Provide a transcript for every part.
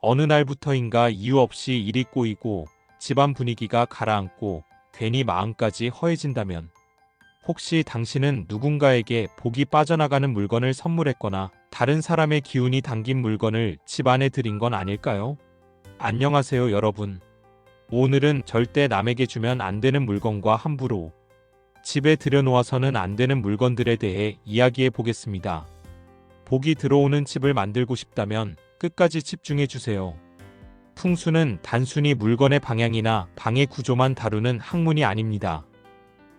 어느 날부터인가 이유 없이 일이 꼬이고 집안 분위기가 가라앉고 괜히 마음까지 허해진다면 혹시 당신은 누군가에게 복이 빠져나가는 물건을 선물했거나 다른 사람의 기운이 담긴 물건을 집 안에 들인 건 아닐까요? 안녕하세요, 여러분. 오늘은 절대 남에게 주면 안 되는 물건과 함부로 집에 들여놓아서는 안 되는 물건들에 대해 이야기해 보겠습니다. 복이 들어오는 집을 만들고 싶다면 끝까지 집중해 주세요. 풍수는 단순히 물건의 방향이나 방의 구조만 다루는 학문이 아닙니다.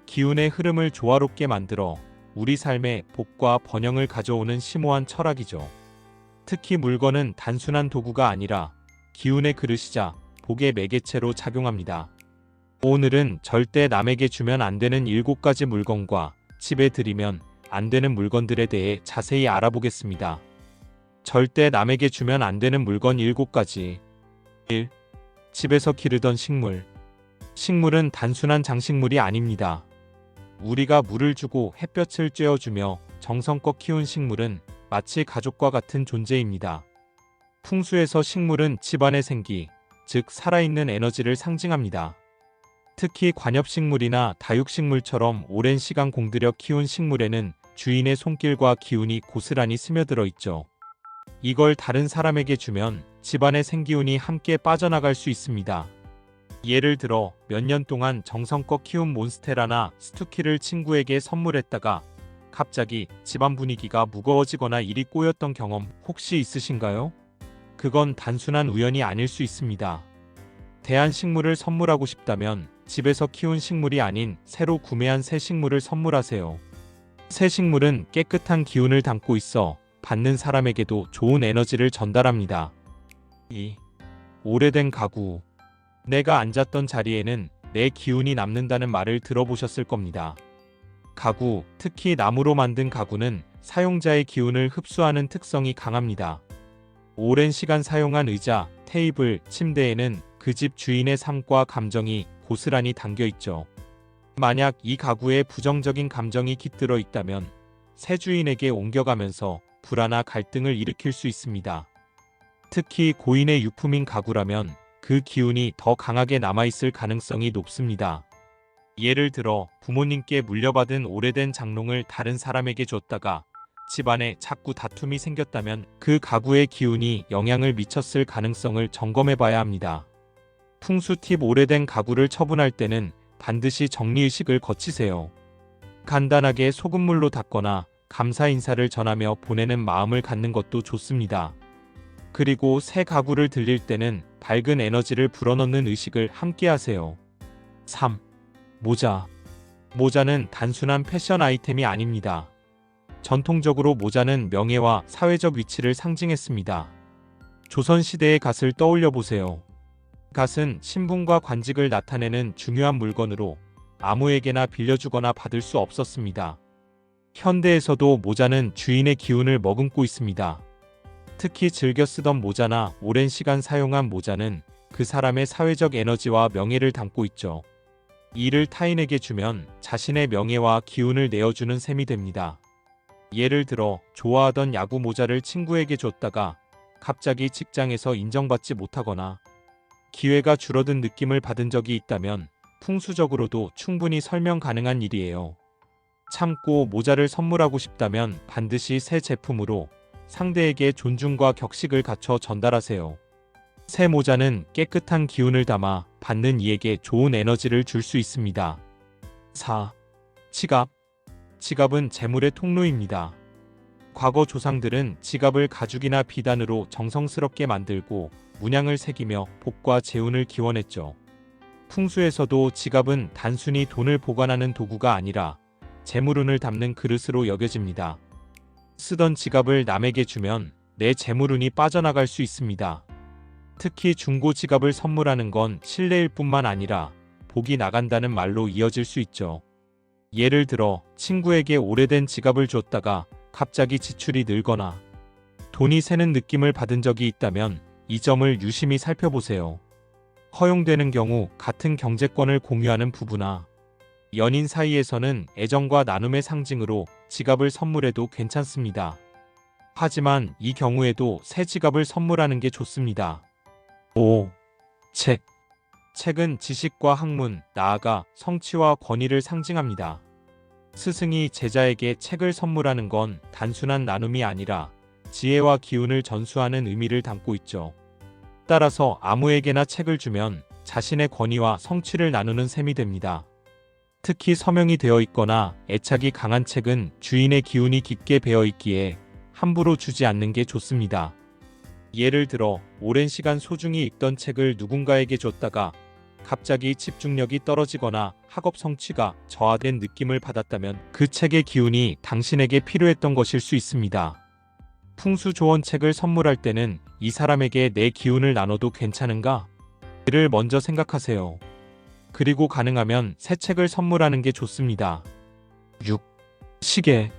기운의 흐름을 조화롭게 만들어 우리 삶에 복과 번영을 가져오는 심오한 철학이죠. 특히 물건은 단순한 도구가 아니라 기운의 그릇이자 복의 매개체로 작용합니다. 오늘은 절대 남에게 주면 안 되는 7가지 물건과 집에 들이면 안 되는 물건들에 대해 자세히 알아보겠습니다. 절대 남에게 주면 안 되는 물건 7가지. 1. 집에서 기르던 식물. 식물은 단순한 장식물이 아닙니다. 우리가 물을 주고 햇볕을 쬐어주며 정성껏 키운 식물은 마치 가족과 같은 존재입니다. 풍수에서 식물은 집안의 생기, 즉 살아있는 에너지를 상징합니다. 특히 관엽식물이나 다육식물처럼 오랜 시간 공들여 키운 식물에는 주인의 손길과 기운이 고스란히 스며들어 있죠. 이걸 다른 사람에게 주면 집안의 생기운이 함께 빠져나갈 수 있습니다. 예를 들어 몇 년 동안 정성껏 키운 몬스테라나 스투키를 친구에게 선물했다가 갑자기 집안 분위기가 무거워지거나 일이 꼬였던 경험 혹시 있으신가요? 그건 단순한 우연이 아닐 수 있습니다. 대한식물을 선물하고 싶다면 집에서 키운 식물이 아닌 새로 구매한 새 식물을 선물하세요. 새 식물은 깨끗한 기운을 담고 있어 받는 사람에게도 좋은 에너지를 전달합니다. 2. 오래된 가구. 내가 앉았던 자리에는 내 기운이 남는다는 말을 들어보셨을 겁니다. 가구, 특히 나무로 만든 가구는 사용자의 기운을 흡수하는 특성이 강합니다. 오랜 시간 사용한 의자, 테이블, 침대에는 그 집 주인의 삶과 감정이 고스란히 담겨 있죠. 만약 이 가구에 부정적인 감정이 깃들어 있다면 새 주인에게 옮겨가면서 불화나 갈등을 일으킬 수 있습니다. 특히 고인의 유품인 가구라면 그 기운이 더 강하게 남아있을 가능성이 높습니다. 예를 들어 부모님께 물려받은 오래된 장롱을 다른 사람에게 줬다가 집안에 자꾸 다툼이 생겼다면 그 가구의 기운이 영향을 미쳤을 가능성을 점검해 봐야 합니다. 풍수 팁. 오래된 가구를 처분할 때는 반드시 정리의식을 거치세요. 간단하게 소금물로 닦거나 감사 인사를 전하며 보내는 마음을 갖는 것도 좋습니다. 그리고 새 가구를 들릴 때는 밝은 에너지를 불어넣는 의식을 함께 하세요. 3. 모자. 모자는 단순한 패션 아이템이 아닙니다. 전통적으로 모자는 명예와 사회적 위치를 상징했습니다. 조선시대의 갓을 떠올려 보세요. 갓은 신분과 관직을 나타내는 중요한 물건으로 아무에게나 빌려주거나 받을 수 없었습니다. 현대에서도 모자는 주인의 기운을 머금고 있습니다. 특히 즐겨 쓰던 모자나 오랜 시간 사용한 모자는 그 사람의 사회적 에너지와 명예를 담고 있죠. 이를 타인에게 주면 자신의 명예와 기운을 내어주는 셈이 됩니다. 예를 들어 좋아하던 야구 모자를 친구에게 줬다가 갑자기 직장에서 인정받지 못하거나 기회가 줄어든 느낌을 받은 적이 있다면 풍수적으로도 충분히 설명 가능한 일이에요. 참고 모자를 선물하고 싶다면 반드시 새 제품으로 상대에게 존중과 격식을 갖춰 전달하세요. 새 모자는 깨끗한 기운을 담아 받는 이에게 좋은 에너지를 줄 수 있습니다. 4. 지갑. 지갑은 재물의 통로입니다. 과거 조상들은 지갑을 가죽이나 비단으로 정성스럽게 만들고 문양을 새기며 복과 재운을 기원했죠. 풍수에서도 지갑은 단순히 돈을 보관하는 도구가 아니라 재물운을 담는 그릇으로 여겨집니다. 쓰던 지갑을 남에게 주면 내 재물운이 빠져나갈 수 있습니다. 특히 중고 지갑을 선물하는 건 신뢰일 뿐만 아니라 복이 나간다는 말로 이어질 수 있죠. 예를 들어 친구에게 오래된 지갑을 줬다가 갑자기 지출이 늘거나 돈이 새는 느낌을 받은 적이 있다면 이 점을 유심히 살펴보세요. 허용되는 경우 같은 경제권을 공유하는 부부나 연인 사이에서는 애정과 나눔의 상징으로 지갑을 선물해도 괜찮습니다. 하지만 이 경우에도 새 지갑을 선물하는 게 좋습니다. 5. 책. 책은 지식과 학문, 나아가 성취와 권위를 상징합니다. 스승이 제자에게 책을 선물하는 건 단순한 나눔이 아니라 지혜와 기운을 전수하는 의미를 담고 있죠. 따라서 아무에게나 책을 주면 자신의 권위와 성취를 나누는 셈이 됩니다. 특히 서명이 되어 있거나 애착이 강한 책은 주인의 기운이 깊게 배어 있기에 함부로 주지 않는 게 좋습니다. 예를 들어 오랜 시간 소중히 읽던 책을 누군가에게 줬다가 갑자기 집중력이 떨어지거나 학업 성취가 저하된 느낌을 받았다면 그 책의 기운이 당신에게 필요했던 것일 수 있습니다. 풍수조언 책을 선물할 때는 이 사람에게 내 기운을 나눠도 괜찮은가? 를 먼저 생각하세요. 그리고 가능하면 새 책을 선물하는 게 좋습니다. 6. 시계.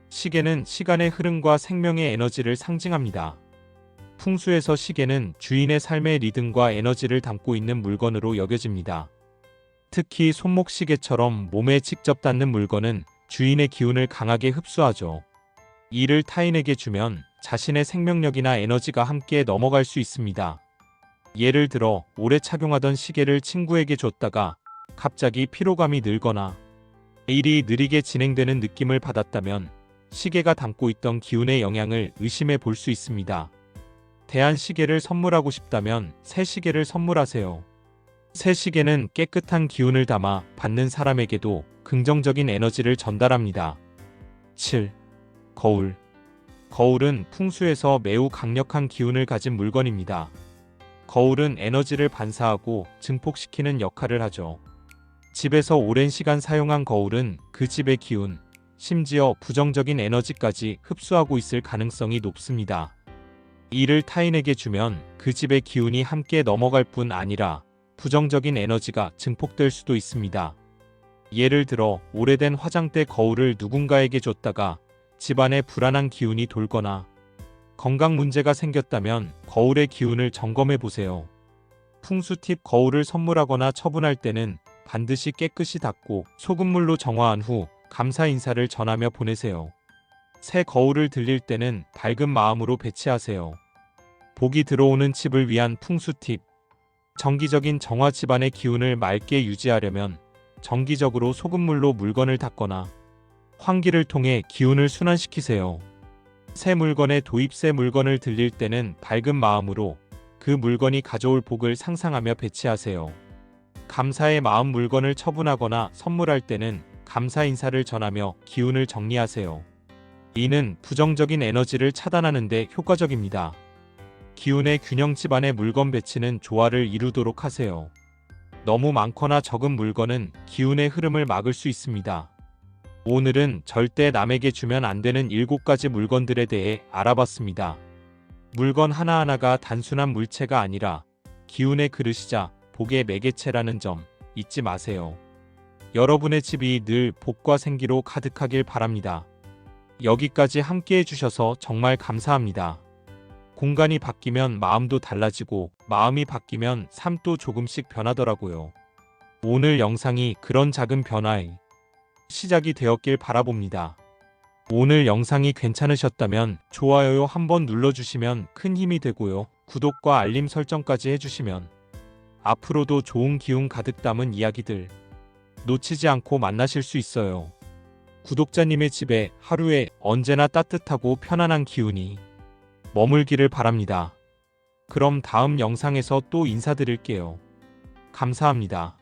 시계는 시간의 흐름과 생명의 에너지를 상징합니다. 풍수에서 시계는 주인의 삶의 리듬과 에너지를 담고 있는 물건으로 여겨집니다. 특히 손목시계처럼 몸에 직접 닿는 물건은 주인의 기운을 강하게 흡수하죠. 이를 타인에게 주면 자신의 생명력이나 에너지가 함께 넘어갈 수 있습니다. 예를 들어 오래 착용하던 시계를 친구에게 줬다가 갑자기 피로감이 늘거나 일이 느리게 진행되는 느낌을 받았다면 시계가 담고 있던 기운의 영향을 의심해 볼 수 있습니다. 대한 시계를 선물하고 싶다면 새 시계를 선물하세요. 새 시계는 깨끗한 기운을 담아 받는 사람에게도 긍정적인 에너지를 전달합니다. 7. 거울. 거울은 풍수에서 매우 강력한 기운을 가진 물건입니다. 거울은 에너지를 반사하고 증폭시키는 역할을 하죠. 집에서 오랜 시간 사용한 거울은 그 집의 기운, 심지어 부정적인 에너지까지 흡수하고 있을 가능성이 높습니다. 이를 타인에게 주면 그 집의 기운이 함께 넘어갈 뿐 아니라 부정적인 에너지가 증폭될 수도 있습니다. 예를 들어 오래된 화장대 거울을 누군가에게 줬다가 집안에 불안한 기운이 돌거나 건강 문제가 생겼다면 거울의 기운을 점검해 보세요. 풍수 팁: 거울을 선물하거나 처분할 때는 반드시 깨끗이 닦고 소금물로 정화한 후 감사 인사를 전하며 보내세요. 새 거울을 들릴 때는 밝은 마음으로 배치하세요. 복이 들어오는 집을 위한 풍수 팁: 정기적인 정화. 집안의 기운을 맑게 유지하려면 정기적으로 소금물로 물건을 닦거나 환기를 통해 기운을 순환시키세요. 새 물건의 도입. 새 물건을 들릴 때는 밝은 마음으로 그 물건이 가져올 복을 상상하며 배치하세요. 감사의 마음. 물건을 처분하거나 선물할 때는 감사 인사를 전하며 기운을 정리하세요. 이는 부정적인 에너지를 차단하는 데 효과적입니다. 기운의 균형. 집안의 물건 배치는 조화를 이루도록 하세요. 너무 많거나 적은 물건은 기운의 흐름을 막을 수 있습니다. 오늘은 절대 남에게 주면 안 되는 7가지 물건들에 대해 알아봤습니다. 물건 하나하나가 단순한 물체가 아니라 기운의 그릇이자 복의 매개체라는 점 잊지 마세요. 여러분의 집이 늘 복과 생기로 가득하길 바랍니다. 여기까지 함께 해주셔서 정말 감사합니다. 공간이 바뀌면 마음도 달라지고 마음이 바뀌면 삶도 조금씩 변하더라고요. 오늘 영상이 그런 작은 변화의 시작이 되었길 바라봅니다. 오늘 영상이 괜찮으셨다면 좋아요 한번 눌러주시면 큰 힘이 되고요. 구독과 알림 설정까지 해주시면 앞으로도 좋은 기운 가득 담은 이야기들 놓치지 않고 만나실 수 있어요. 구독자님의 집에 하루에 언제나 따뜻하고 편안한 기운이 머물기를 바랍니다. 그럼 다음 영상에서 또 인사드릴게요. 감사합니다.